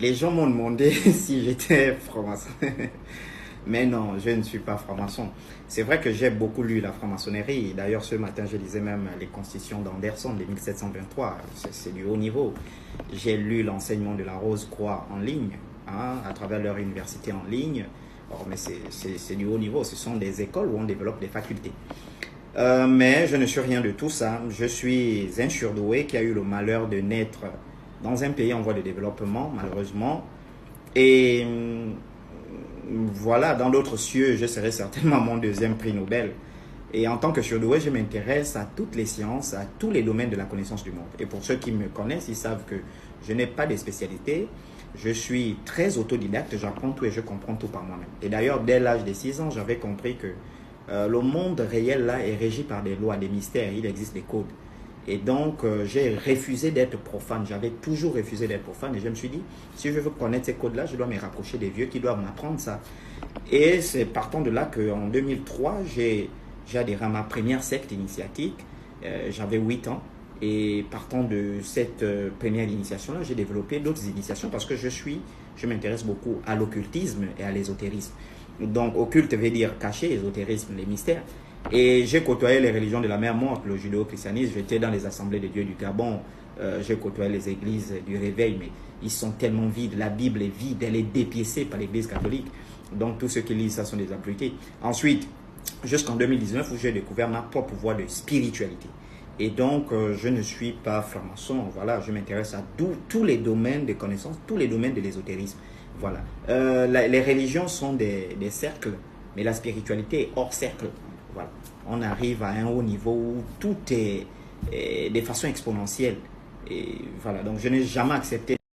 Les gens m'ont demandé si j'étais franc-maçon. Mais non, je ne suis pas franc-maçon. C'est vrai que j'ai beaucoup lu la franc-maçonnerie. D'ailleurs, ce matin, je lisais même les constitutions d'Anderson de 1723. C'est du haut niveau. J'ai lu l'enseignement de la Rose-Croix en ligne, hein, à travers leur université en ligne. Or, mais c'est du haut niveau. Ce sont des écoles où on développe des facultés. Mais je ne suis rien de tout ça. Je suis un surdoué qui a eu le malheur de naître dans un pays en voie de développement, malheureusement. Et voilà, dans d'autres cieux, je serai certainement mon deuxième prix Nobel. Et en tant que surdoué, je m'intéresse à toutes les sciences, à tous les domaines de la connaissance du monde. Et pour ceux qui me connaissent, ils savent que je n'ai pas de spécialité. Je suis très autodidacte, j'apprends tout et je comprends tout par moi-même. Et d'ailleurs, dès l'âge de 6 ans, j'avais compris que le monde réel là est régi par des lois, des mystères, il existe des codes. Et donc, j'ai refusé d'être profane. J'avais toujours refusé d'être profane. Et je me suis dit, si je veux connaître ces codes-là, je dois me rapprocher des vieux qui doivent m'apprendre ça. Et c'est partant de là qu'en 2003, j'ai adhéré à ma première secte initiatique. J'avais 8 ans. Et partant de cette première initiation-là, j'ai développé d'autres initiations parce que je m'intéresse beaucoup à l'occultisme et à l'ésotérisme. Donc, occulte veut dire caché, ésotérisme, les mystères. Et j'ai côtoyé les religions de la mer morte, le judéo-christianisme. J'étais dans les assemblées de Dieu du Gabon. J'ai côtoyé les églises du réveil, mais ils sont tellement vides. La Bible est vide, elle est dépiécée par l'église catholique. Donc, tous ceux qui lisent ça sont des abrutis. Ensuite, jusqu'en 2019, où j'ai découvert ma propre voie de spiritualité. Et donc, je ne suis pas franc-maçon. Voilà, je m'intéresse à tous les domaines de connaissances, tous les domaines de l'ésotérisme. Voilà. Les religions sont des cercles, mais la spiritualité est hors cercle. Voilà. On arrive à un haut niveau où tout est de façon exponentielle. Et voilà. Donc, je n'ai jamais accepté